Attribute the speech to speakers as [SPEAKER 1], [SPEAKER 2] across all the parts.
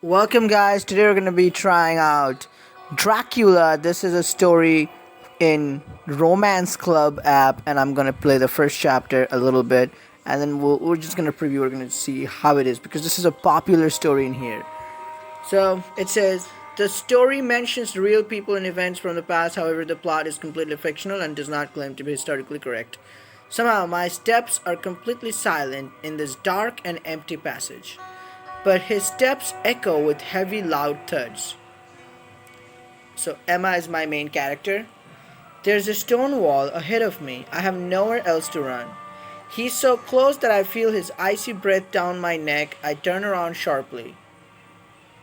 [SPEAKER 1] Welcome, guys. Today we're going to be trying out Dracula. This is a story in Romance Club app, and I'm going to play the first chapter a little bit, and then we're just going to preview. We're going to see how it is because this is a popular story in here. So it says the story mentions real people and events from the past. However, the plot is completely fictional and does not claim to be historically correct. Somehow, my steps are completely silent in this dark and empty passage, but his steps echo with heavy, loud thuds. So, Emma is my main character. There's a stone wall ahead of me. I have nowhere else to run. He's so close that I feel his icy breath down my neck. I turn around sharply.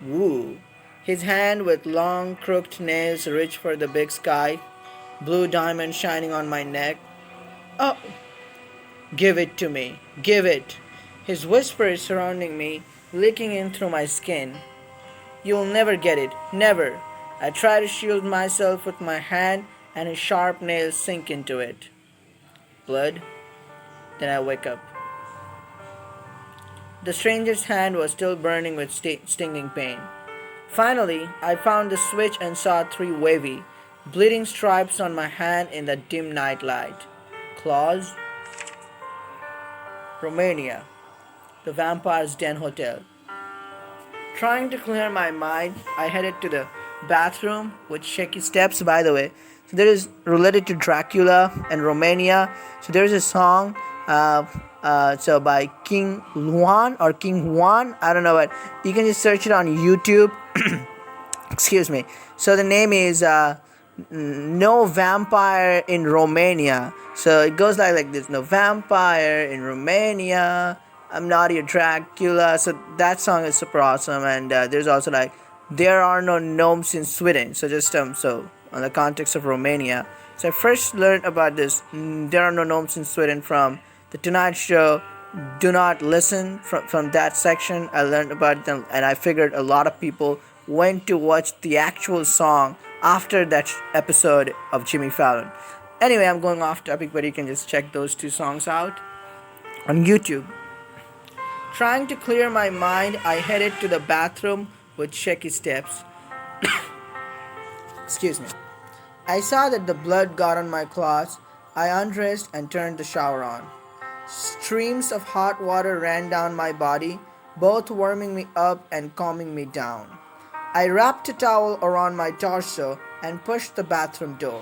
[SPEAKER 1] Woo! His hand with long, crooked nails reach for the big sky, blue diamond shining on my neck. Oh! Give it to me. Give it. His whisper is surrounding me, leaking in through my skin. You'll never get it. Never. I try to shield myself with my hand, and his sharp nails sink into it. Blood? Then I wake up. The stranger's hand was still burning with stinging pain. Finally, I found the switch and saw three wavy, bleeding stripes on my hand in the dim night light. Claws? Romania, the Vampire's Den Hotel. Trying to clear my mind, I headed to the bathroom with shaky steps, by the way. So there is related to Dracula and Romania. So there's a song so by King Juan or King Juan, I don't know, but you can just search it on YouTube. Excuse me. So the name is No Vampire in Romania. So it goes like this: No vampire in Romania, I'm not your Dracula. So that song is super awesome. And there's also like There Are No Gnomes in Sweden. So just so on the context of Romania. So I first learned about this There Are No Gnomes in Sweden from the Tonight Show. Do Not Listen. From that section I learned about them, and I figured a lot of people went to watch the actual song after that episode of Jimmy Fallon. Anyway, I'm going off topic, but you can just check those two songs out on YouTube. Trying to clear my mind, I headed to the bathroom with shaky steps. Excuse me. I saw that the blood got on my clothes. I undressed and turned the shower on. Streams of hot water ran down my body, both warming me up and calming me down. I wrapped a towel around my torso and pushed the bathroom door.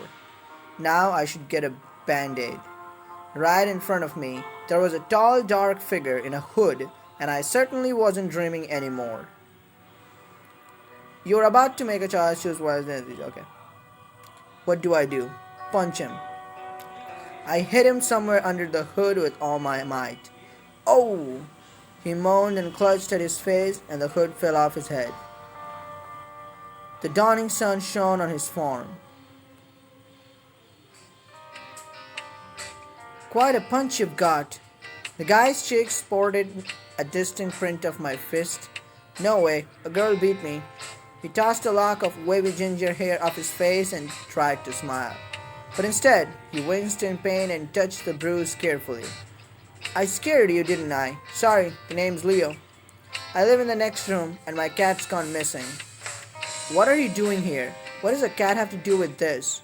[SPEAKER 1] Now I should get a band-aid. Right in front of me, there was a tall, dark figure in a hood, and I certainly wasn't dreaming anymore. You're about to make a choice, choose wisely. Okay. What do I do? Punch him. I hit him somewhere under the hood with all my might. Oh! He moaned and clutched at his face, and the hood fell off his head. The dawning sun shone on his form. Quite a punch you've got. The guy's cheeks sported a distinct print of my fist. No way, a girl beat me. He tossed a lock of wavy ginger hair off his face and tried to smile. But instead, he winced in pain and touched the bruise carefully. I scared you, didn't I? Sorry, the name's Leo. I live in the next room, and my cat's gone missing. What are you doing here? What does a cat have to do with this?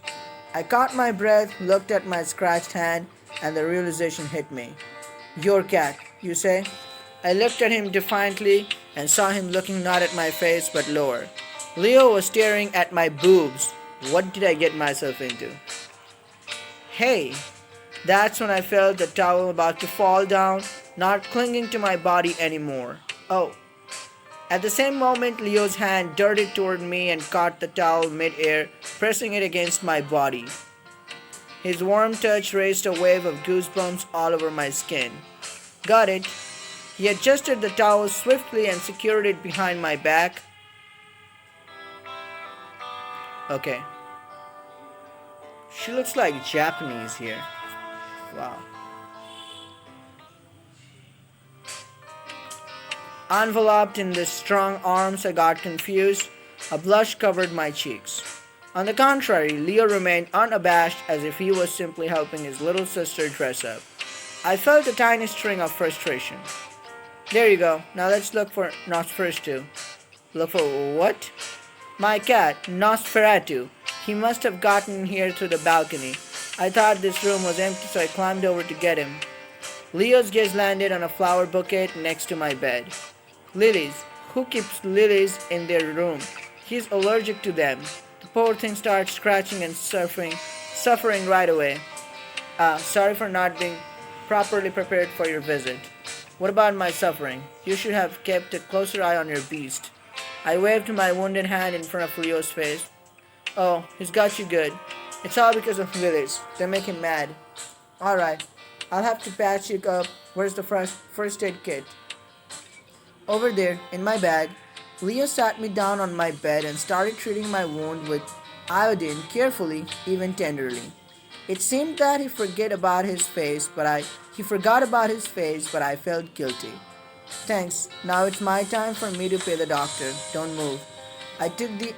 [SPEAKER 1] I caught my breath, looked at my scratched hand, and the realization hit me. Your cat, you say? I looked at him defiantly and saw him looking not at my face but lower. Leo was staring at my boobs. What did I get myself into? Hey! That's when I felt the towel about to fall down, not clinging to my body anymore. Oh. At the same moment, Leo's hand darted toward me and caught the towel mid-air, pressing it against my body. His warm touch raised a wave of goosebumps all over my skin. Got it. He adjusted the towel swiftly and secured it behind my back. Okay. She looks like Japanese here. Wow. Enveloped in the strong arms, I got confused. A blush covered my cheeks. On the contrary, Leo remained unabashed as if he was simply helping his little sister dress up. I felt a tiny string of frustration. There you go. Now let's look for Nosferatu. Look for what? My cat, Nosferatu. He must have gotten here through the balcony. I thought this room was empty, so I climbed over to get him. Leo's gaze landed on a flower bouquet next to my bed. Lilies. Who keeps lilies in their room? He's allergic to them. The poor thing starts scratching and suffering right away. Sorry for not being properly prepared for your visit. What about my suffering? You should have kept a closer eye on your beast. I waved my wounded hand in front of Leo's face. Oh, he's got you good. It's all because of lilies. They make him mad. Alright, I'll have to patch you up. Where's the first aid kit? Over there, in my bag. Leo sat me down on my bed and started treating my wound with iodine carefully, even tenderly. It seemed that he forgot about his face, but I felt guilty. Thanks. Now it's my time for me to pay the doctor. Don't move. I took the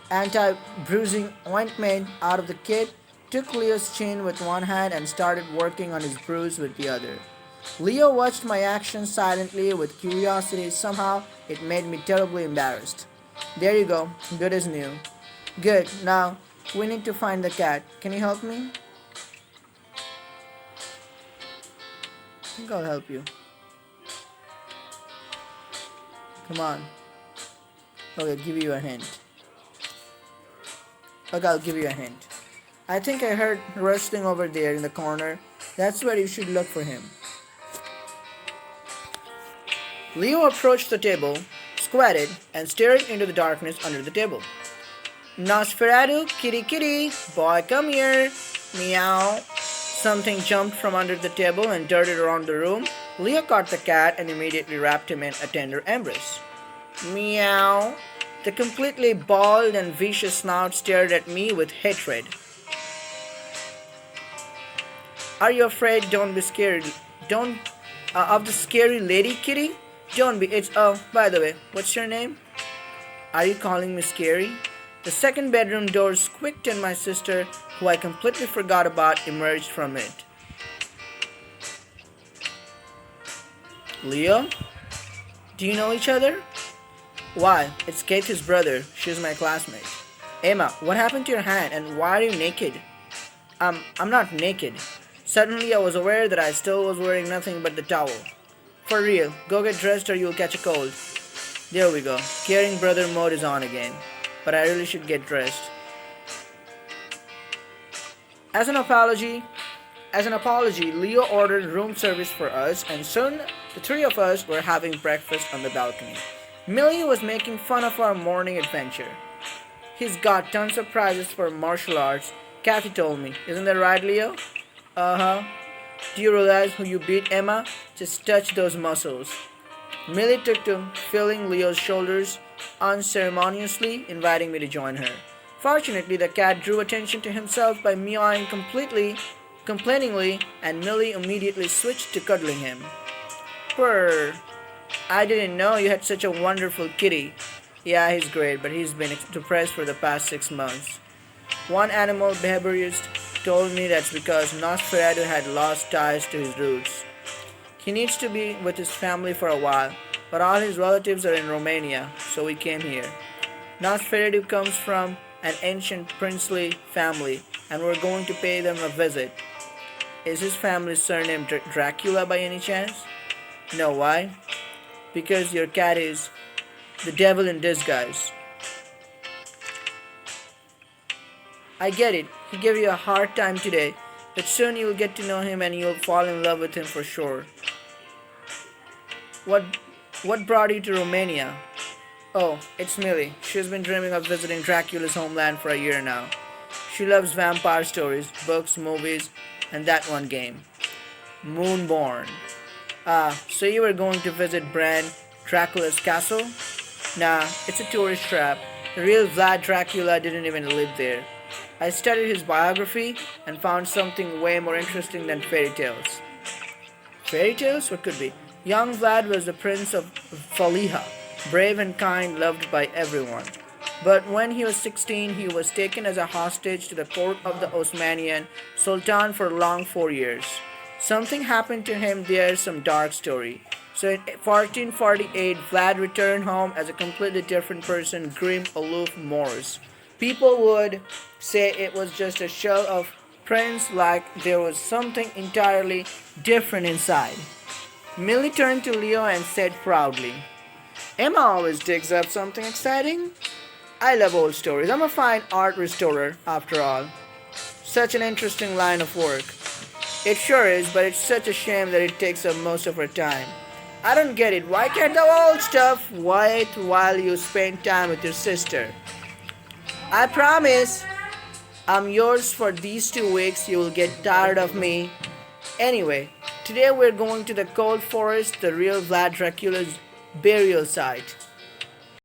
[SPEAKER 1] anti-bruising ointment out of the kit, took Leo's chin with one hand and started working on his bruise with the other. Leo watched my actions silently with curiosity. Somehow, it made me terribly embarrassed. There you go. Good as new. Good. Now, we need to find the cat. Can you help me? I think I'll help you. Come on. Okay, I'll give you a hint. Okay, I'll give you a hint. I think I heard rustling over there in the corner. That's where you should look for him. Leo approached the table, squatted, and stared into the darkness under the table. Nosferatu, kitty kitty, boy come here, meow. Something jumped from under the table and darted around the room. Leo caught the cat and immediately wrapped him in a tender embrace. Meow. The completely bald and vicious snout stared at me with hatred. Are you afraid? Don't be scared. Of the scary lady, kitty? Don't be. By the way, what's your name? Are you calling me scary? The second bedroom door squeaked and my sister, who I completely forgot about, emerged from it. Leo? Do you know each other? Why, it's Katie's brother. She's my classmate. Emma, what happened to your hand and why are you naked? I'm not naked. Suddenly I was aware that I still was wearing nothing but the towel. For real, go get dressed or you'll catch a cold. There we go. Caring brother mode is on again. But I really should get dressed. As an apology, Leo ordered room service for us, and soon the three of us were having breakfast on the balcony. Millie was making fun of our morning adventure. He's got tons of prizes for martial arts, Kathy told me. Isn't that right, Leo? Uh-huh. Do you realize who you beat, Emma? Just touch those muscles. Millie took to feeling Leo's shoulders unceremoniously, inviting me to join her. Fortunately, the cat drew attention to himself by meowing complainingly, and Millie immediately switched to cuddling him. Purr. I didn't know you had such a wonderful kitty. Yeah, he's great, but he's been depressed for the past 6 months. One animal behaviorist told me that's because Nosferatu had lost ties to his roots. He needs to be with his family for a while, but all his relatives are in Romania, so we came here. Nosferatu comes from an ancient princely family, and we're going to pay them a visit. Is his family's surname Dracula by any chance? No, why? Because your cat is the devil in disguise. I get it. He gave you a hard time today, but soon you'll get to know him and you'll fall in love with him for sure. What brought you to Romania? Oh, it's Millie. She's been dreaming of visiting Dracula's homeland for a year now. She loves vampire stories, books, movies, and that one game, Moonborn. So you were going to visit Bran Dracula's castle? Nah, it's a tourist trap. The real Vlad Dracula didn't even live there. I studied his biography and found something way more interesting than fairy tales. Fairy tales? What could be? Young Vlad was the prince of Faliha, brave and kind, loved by everyone. But when he was 16, he was taken as a hostage to the court of the Osmanian Sultan for a long 4 years. Something happened to him there, some dark story. So in 1448, Vlad returned home as a completely different person, grim, aloof Morris. People would say it was just a shell of Prince, like there was something entirely different inside. Millie turned to Leo and said proudly, Emma always digs up something exciting. I love old stories. I'm a fine art restorer, after all. Such an interesting line of work. It sure is, but it's such a shame that it takes up most of our time. I don't get it. Why can't the old stuff wait while you spend time with your sister? I promise I'm yours for these 2 weeks. You will get tired of me. Anyway, today we're going to the cold forest, the real Vlad Dracula's burial site.